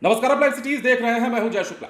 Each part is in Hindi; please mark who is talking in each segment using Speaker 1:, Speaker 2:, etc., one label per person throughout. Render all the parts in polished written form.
Speaker 1: नमस्कार, आप लाइव सिटीज देख रहे हैं। मैं हूं जय शुक्ला।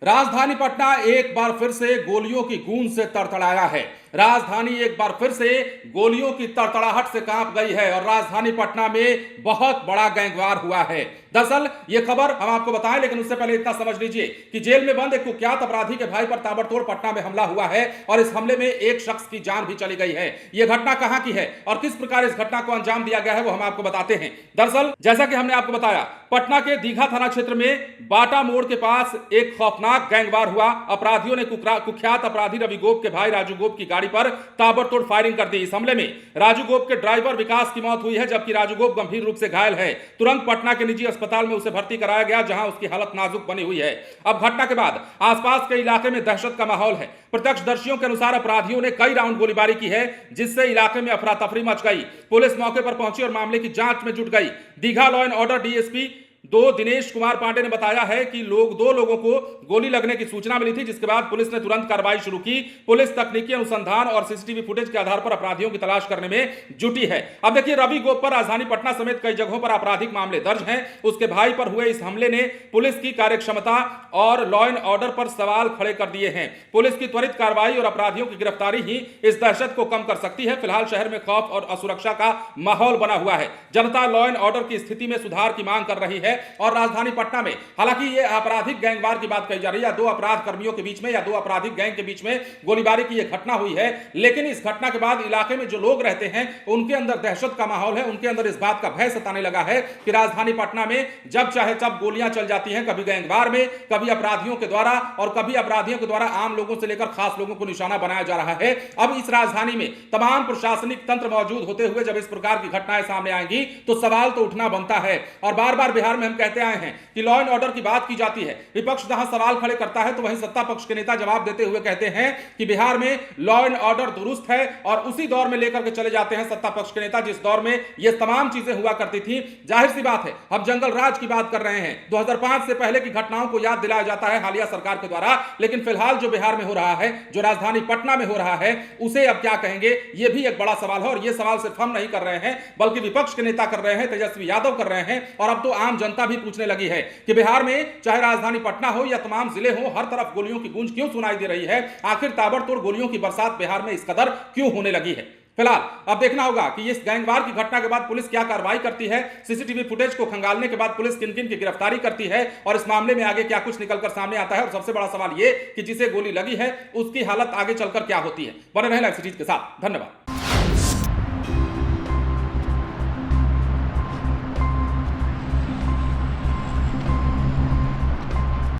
Speaker 1: राजधानी पटना एक बार फिर से गोलियों की गूंज से तड़तड़ाया है। राजधानी एक बार फिर से गोलियों की तड़तड़ाहट से कांप गई है और राजधानी पटना में बहुत बड़ा गैंगवार हुआ है। दरअसल ये खबर हम आपको बताएं, लेकिन उससे पहले इतना समझ लीजिए कि जेल में बंद एक कुख्यात अपराधी के भाई पर ताबड़तोड़ पटना में हमला हुआ है और इस हमले में एक शख्स की जान भी चली गई है। यह घटना कहां की है और किस प्रकार इस घटना को अंजाम दिया गया है, वो हम आपको बताते हैं। दरअसल जैसा कि हमने आपको बताया, पटना के दीघा थाना क्षेत्र में बाटा मोड़ के पास एक खौफनाक गैंगवार हुआ। अपराधियों ने कुख्यात अपराधी रवि गोप के भाई राजू गोप की गाड़ी पर ताबड़तोड़ फायरिंग कर दी। इस हमले में राजू गोप के ड्राइवर विकास की मौत हुई है, जबकि राजू गोप गंभीर रूप से घायल है। तुरंत पटना के निजी अस्पताल में उसे भर्ती कराया गया, जहां उसकी हालत नाजुक बनी हुई है। अब घटना के बाद आसपास के इलाके में दहशत का माहौल है। प्रत्यक्षदर्शियों के अनुसार अपराधियों ने कई राउंड गोलीबारी की है, जिससे इलाके में अफरा तफरी मच गई। पुलिस मौके पर पहुंची और मामले की जांच में जुट गई। Digha law and order DSP Dinesh Kumar Pandey ने बताया है कि दो लोगों को गोली लगने की सूचना मिली थी, जिसके बाद पुलिस ने तुरंत कार्रवाई शुरू की। पुलिस तकनीकी अनुसंधान और सीसीटीवी फुटेज के आधार पर अपराधियों की तलाश करने में जुटी है। अब देखिए, रवि गोप पर राजधानी पटना समेत कई जगहों पर आपराधिक मामले दर्ज हैं। उसके भाई पर हुए इस हमले ने पुलिस की कार्यक्षमता और लॉ एंड ऑर्डर पर सवाल खड़े कर दिए हैं। पुलिस की त्वरित कार्रवाई और अपराधियों की गिरफ्तारी ही इस दहशत को कम कर सकती है। फिलहाल शहर में खौफ और असुरक्षा का माहौल बना हुआ है। जनता लॉ एंड ऑर्डर की स्थिति में सुधार की मांग कर रही है और राजधानी पटना में हालांकि यह आपराधिक गैंगवार की बात कही जा रही है, दो अपराध कर्मियों के बीच में या दो आपराधिक गैंग के बीच में गोलीबारी की यह घटना हुई है। लेकिन इस घटना के बाद इलाके में जो लोग रहते हैं उनके अंदर दहशत का माहौल है। उनके अंदर इस बात का भय सताने लगा है कि राजधानी पटना में जब चाहे तब गोलियां चल जाती हैं, कभी गैंगवार में, कभी अपराधियों के द्वारा और कभी अपराधियों के द्वारा आम लोगों से लेकर खास लोगों को निशाना बनाया जा रहा है। अब इस राजधानी में तमाम प्रशासनिक तंत्र मौजूद होते हुए जब इस प्रकार की घटनाएं सामने आएंगी तो सवाल तो उठना बनता है। और बार बार बिहार में हम कहते आए हैं कि लॉ एंड ऑर्डर की बात की जाती है, विपक्ष जहां सवाल खड़े करता है तो वहीं सत्ता पक्ष के नेता जवाब देते हुए कहते हैं कि बिहार में लॉ एंड ऑर्डर दुरुस्त है, और उसी दौर में लेकर के चले जाते हैं सत्ता पक्ष के नेता जिस दौर में ये तमाम चीजें हुआ करती थी। जाहिर सी बात है, हम जंगल राज की बात कर रहे हैं। 2005 से पहले की घटनाओं को याद दिलाया जाता है हालिया सरकार के द्वारा, लेकिन फिलहाल जो बिहार में हो रहा है, जो राजधानी पटना में हो रहा है, उसे अब क्या कहेंगे, यह भी एक बड़ा सवाल है। और यह सवाल सिर्फ हम नहीं कर रहे हैं, बल्कि विपक्ष के नेता कर रहे हैं, तेजस्वी यादव कर रहे हैं, और अब तो आम जनता भी पूछने लगी है कि बिहार में चाहे राजधानी पटना हो या तमाम जिले हो, हर तरफ गोलियों की गूंज क्यों सुनाई दे रही है। आखिर ताबड़तोड़ गोलियों की बरसात बिहार में इस कदर क्यों होने लगी है। फिलहाल अब देखना होगा कि इस गैंगवार की घटना के बाद पुलिस क्या कार्रवाई करती है। सीसीटीवी फुटेज को खंगालने के बाद पुलिस किन किन की गिरफ्तारी करती है और इस मामले में आगे क्या कुछ निकलकर सामने आता है। और सबसे बड़ा सवाल यह कि जिसे गोली लगी है उसकी हालत आगे चलकर क्या होती है। बने रहें लाइव सिटीज के साथ। धन्यवाद।